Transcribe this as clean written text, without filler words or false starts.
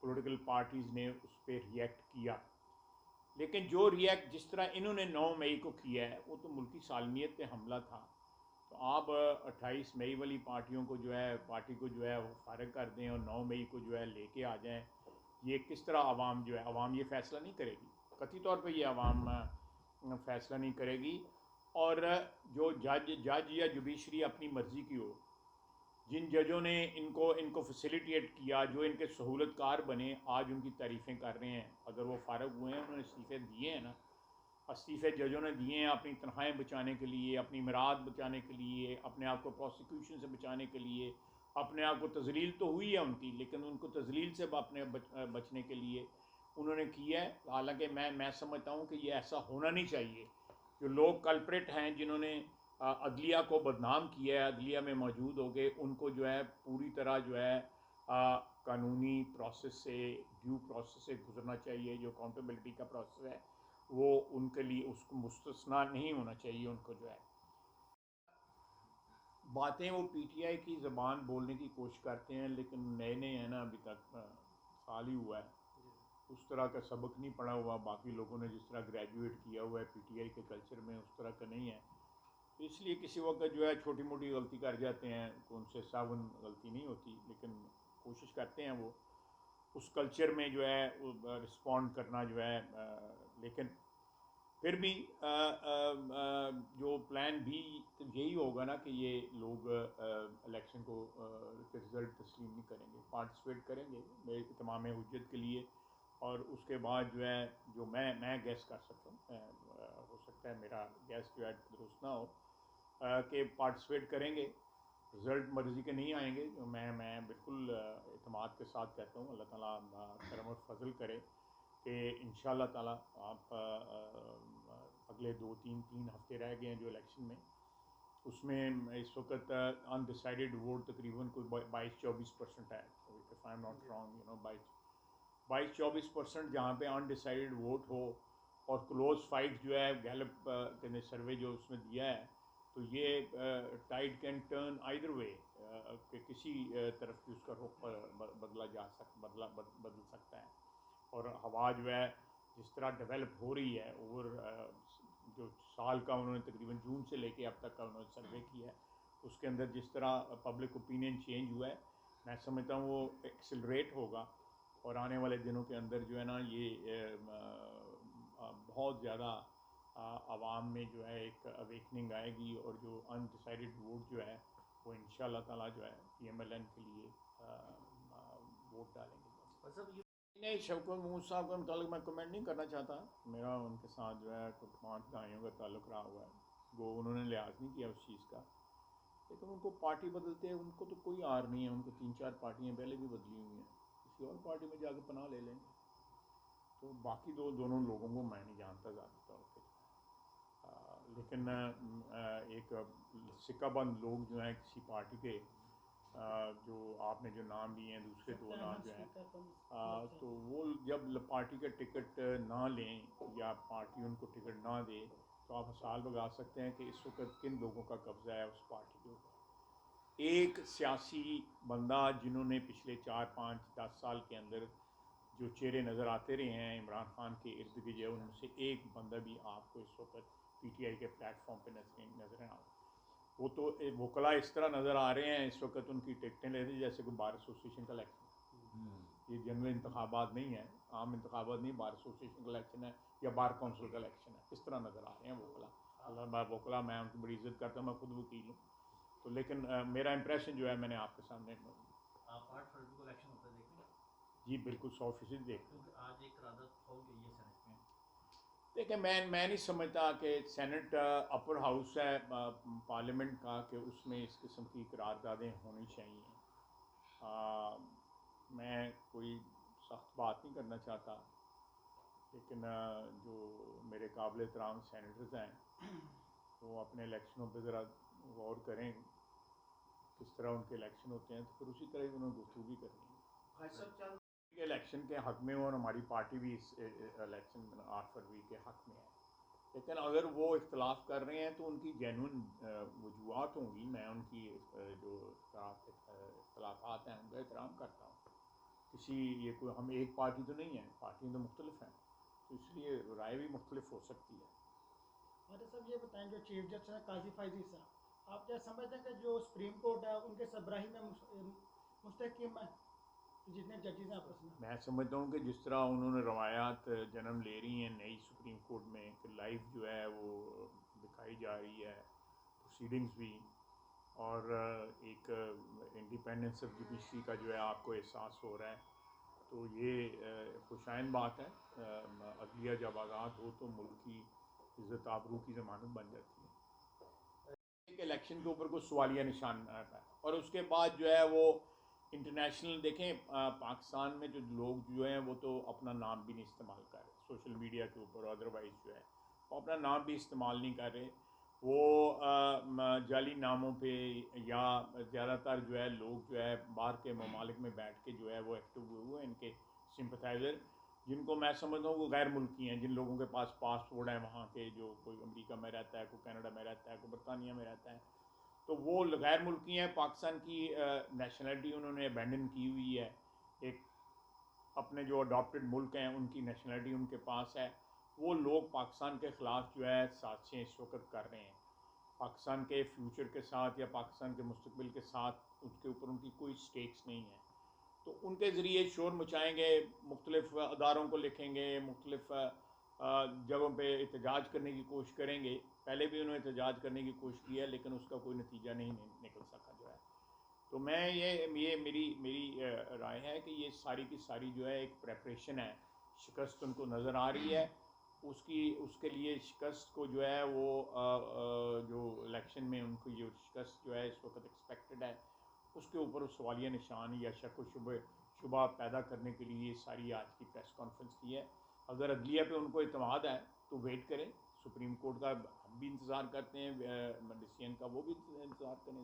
Political parties نے اس پہ react کیا، لیکن جو ریئیکٹ جس طرح انہوں نے 9 مئی کو کیا ہے وہ تو ملکی سالمیت پہ حملہ تھا. تو آپ 28 مئی والی پارٹیوں کو جو ہے پارٹی کو جو ہے وہ فارغ کر دیں اور 9 مئی کو جو ہے لے کے آ جائیں. یہ کس طرح عوام جو ہے عوام یہ فیصلہ نہیں کرے گی، قطعی طور پہ یہ عوام فیصلہ نہیں کرے گی. اور جو جج یا جوڈیشری اپنی مرضی کی ہو، جن ججوں نے ان کو فیسیلیٹیٹ کیا، جو ان کے سہولت کار بنے، آج ان کی تعریفیں کر رہے ہیں. اگر وہ فارغ ہوئے ہیں، انہوں نے استعفے دیے ہیں نا، استعفے ججوں نے دیے ہیں اپنی تنخواہیں بچانے کے لیے، اپنی میراث بچانے کے لیے، اپنے آپ کو پروسیکیوشن سے بچانے کے لیے. اپنے آپ کو تذلیل تو ہوئی ہے ان کی، لیکن ان کو تذلیل سے اپنے بچنے کے لیے انہوں نے کیا ہے. حالانکہ میں سمجھتا ہوں کہ یہ ایسا ہونا نہیں چاہیے. جو لوگ کلپریٹ ہیں، جنہوں نے عدلیہ کو بدنام کیا ہے، عدلیہ میں موجود ہو گئے، ان کو جو ہے پوری طرح جو ہے قانونی پروسیس سے، ڈیو پروسیس سے گزرنا چاہیے. جو اکاؤنٹیبلٹی کا پروسیس ہے وہ ان کے لیے اس کو مستثنا نہیں ہونا چاہیے. ان کو جو ہے باتیں وہ پی ٹی آئی کی زبان بولنے کی کوشش کرتے ہیں، لیکن نئے ہیں نا، ابھی تک سال ہی ہوا ہے، اس طرح کا سبق نہیں پڑھا ہوا. باقی لوگوں نے جس طرح گریجویٹ کیا ہوا ہے پی ٹی آئی کے کلچر میں، اس طرح کا نہیں ہے. اس لیے کسی وقت جو ہے چھوٹی موٹی غلطی کر جاتے ہیں، تو ان سے ساون غلطی نہیں ہوتی، لیکن کوشش کرتے ہیں وہ اس کلچر میں جو ہے رسپونڈ کرنا جو ہے. لیکن پھر بھی جو پلان بھی یہی ہوگا نا کہ یہ لوگ الیکشن کو رزلٹ تسلیم نہیں کریں گے، پارٹیسپیٹ کریں گے میرے تمام حجت کے لیے. اور اس کے بعد جو ہے جو میں گیس کر سکتا ہوں، ہو سکتا ہے میرا گیس جو ہے درست نہ ہو، کہ پارٹیسپیٹ کریں گے. رزلٹ مرضی کے نہیں آئیں گے، جو میں بالکل اعتماد کے ساتھ کہتا ہوں. اللہ تعالیٰ کرم اور فضل کرے کہ انشاءاللہ تعالیٰ آپ اگلے 2-3 ہفتے رہ گئے ہیں جو الیکشن میں، اس میں اس وقت انڈیسائیڈڈ ووٹ تقریباً کوئی 22-24% ہے. If I am not wrong, 22-24% جہاں پہ انڈیسائیڈڈ ووٹ ہو اور کلوز فائٹ جو ہے گیلپ نے سروے جو اس میں دیا ہے، تو یہ ٹائڈ کین ٹرن آئدر وے، کہ کسی طرف کی اس کا رخ بدل سکتا ہے. اور ہوا جو ہے جس طرح ڈیولپ ہو رہی ہے اوور جو سال کا انہوں نے تقریباً جون سے لے کے اب تک کا انہوں نے سروے کیا ہے، اس کے اندر جس طرح پبلک اوپینین چینج ہوا ہے، میں سمجھتا ہوں وہ ایکسلریٹ ہوگا. اور آنے والے دنوں کے اندر جو ہے نا یہ بہت زیادہ عوام میں جو ہے ایک اویکننگ آئے گی، اور جو انڈیسائیڈڈ ووٹ جو ہے وہ انشاءاللہ تعالیٰ جو ہے پی ایم ایل این کے لیے ووٹ ڈالیں گے. نہیں، شوکت محمود صاحب کے متعلق میں کمنٹ نہیں کرنا چاہتا. میرا ان کے ساتھ جو ہے 5 دہائیوں کا تعلق رہا ہوا ہے، وہ انہوں نے لحاظ نہیں کیا اس چیز کا. لیکن ان کو پارٹی بدلتے ہیں، ان کو تو کوئی آر نہیں ہے، ان کو 3-4 پارٹیاں پہلے بھی بدلی ہوئی ہیں، کسی اور پارٹی میں جا کے پناہ لے لیں گے. تو باقی دونوں لوگوں کو میں نہیں جانتا ذاتی طور پہ، لیکن ایک سکہ بند لوگ جو ہیں کسی پارٹی کے، جو آپ نے جو نام لیے ہیں دوسرے 2 نام جو ہیں، تو وہ جب پارٹی کا ٹکٹ نہ لیں یا پارٹی ان کو ٹکٹ نہ دے، تو آپ سوال لگا سکتے ہیں کہ اس وقت کن لوگوں کا قبضہ ہے اس پارٹی کے اوپر. ایک سیاسی بندہ جنہوں نے پچھلے 4-5-10 سال کے اندر جو چہرے نظر آتے رہے ہیں عمران خان کے ارد گرد، ان میں سے ایک بندہ بھی آپ کو اس وقت پی ٹی آئی کے پلیٹ فارم پہ نظر آ. وہ تو وکلا اس طرح نظر آ رہے ہیں اس وقت، ان کی ٹکٹیں لے رہے جیسے کوئی بار ایسوسیشن کا الیکشن. یہ جنرل انتخابات نہیں ہے، عام انتخابات نہیں، بار ایسوسیشن کا الیکشن ہے یا بار کونسل کا الیکشن ہے. اس طرح نظر آ رہے ہیں وکلا. وکلا میں ان کی بڑی عزت کرتا ہوں، میں خود وکیل ہوں. تو لیکن میرا امپریشن جو ہے میں نے آپ کے سامنے. آپ 8 فروری کو الیکشن ہوتا ہے دیکھیں گے؟ جی بالکل 100% دیکھ. کیونکہ آج ایک قرارداد ہو گئی ہے سینٹ میں. دیکھیں میں نہیں سمجھتا کہ سینٹ اپر ہاؤس ہے پارلیمنٹ کا کہ اس میں اس قسم کی قراردادیں ہونی چاہیے. میں کوئی سخت بات نہیں کرنا چاہتا، لیکن جو میرے قابل احترام سینیٹرز ہیں وہ اپنے الیکشنوں پہ ذرا غور کریں، کس طرح ان کے الیکشن ہوتے ہیں، تو پھر اسی طرح انہوں نے گفتگو بھی کرنی ہے. الیکشن کے حق میں ہو، اور ہماری پارٹی بھی اس الیکشن 8 فروری کے حق میں ہے. لیکن اگر وہ اختلاف کر رہے ہیں تو ان کی جینوئن وجوہات ہوں گی. میں ان کی جو اختلافات ہیں ان کا احترام کرتا ہوں. کسی یہ کوئی ہم ایک پارٹی تو نہیں ہیں، پارٹیاں تو مختلف ہیں، تو اس لیے رائے بھی مختلف ہو سکتی ہے۔ مہتا صاحب یہ بتائیں، جو چیف جسٹس ہیں قاضی فائزی صاحب، آپ کیا سمجھتے ہیں کہ جو سپریم کورٹ ہے ان کے سربراہی میں مستحکم ہے جتنے ججز ہیں آپس میں؟ میں سمجھتا ہوں کہ جس طرح انہوں نے روایات جنم لے رہی ہیں نئی سپریم کورٹ میں، کہ لائف جو ہے وہ دکھائی جا رہی ہے، پروسیڈنگز بھی، اور ایک انڈیپینڈنس آف جوڈیشری کا جو ہے آپ کو احساس ہو رہا ہے، تو یہ خوشائن بات ہے۔ عدلیہ جب آزاد ہو تو ملک کی عزت آبرو کی ضمانت بن جاتی ہے۔ ایک الیکشن کے اوپر کوئی سوالیہ نشان آتا ہے، اور اس کے بعد جو ہے وہ انٹرنیشنل دیکھیں، پاکستان میں جو لوگ جو ہیں وہ تو اپنا نام بھی نہیں استعمال کر رہے سوشل میڈیا کے اوپر، ادروائز جو ہے وہ اپنا نام بھی استعمال نہیں کر رہے، وہ جعلی ناموں پہ، یا زیادہ تر جو ہے لوگ جو ہے باہر کے ممالک میں بیٹھ کے جو ہے وہ ایکٹیو ہوئے ان کے سمپتھائزر، جن کو میں سمجھتا ہوں وہ غیر ملکی ہیں، جن لوگوں کے پاس پاسپورٹ ہیں وہاں کے، جو کوئی امریکہ میں رہتا ہے، کوئی کینیڈا میں رہتا ہے، کوئی برطانیہ میں رہتا ہے، تو وہ غیر ملکی ہیں۔ پاکستان کی نیشنلٹی انہوں نے ابینڈن کی ہوئی ہے، ایک اپنے جو اڈاپٹڈ ملک ہیں ان کی نیشنلٹی ان کے پاس ہے۔ وہ لوگ پاکستان کے خلاف جو ہے سازشیں اس وقت کر رہے ہیں، پاکستان کے فیوچر کے ساتھ یا پاکستان کے مستقبل کے ساتھ اس کے اوپر ان کی کوئی سٹیکس نہیں ہے، تو ان کے ذریعے شور مچائیں گے، مختلف اداروں کو لکھیں گے، مختلف جگہوں پہ احتجاج کرنے کی کوشش کریں گے۔ پہلے بھی انہوں نے احتجاج کرنے کی کوشش کی ہے لیکن اس کا کوئی نتیجہ نہیں نکل سکا جو ہے۔ تو میں یہ میری رائے ہے کہ یہ ساری کی ساری جو ہے ایک پریپریشن ہے، شکست ان کو نظر آ رہی ہے، اس کے لیے شکست کو جو ہے وہ جو الیکشن میں ان کو جو شکست جو ہے اس وقت ایکسپیکٹڈ ہے، اس کے اوپر سوالیہ نشان یا شک و شبہ پیدا کرنے کے لیے یہ ساری آج کی پریس کانفرنس کی ہے۔ اگر عدلیہ پہ ان کو اعتماد ہے تو ویٹ کریں، سپریم کورٹ کا ہم بھی انتظار کرتے ہیں ڈیسیژن کا، وہ بھی انتظار کریں۔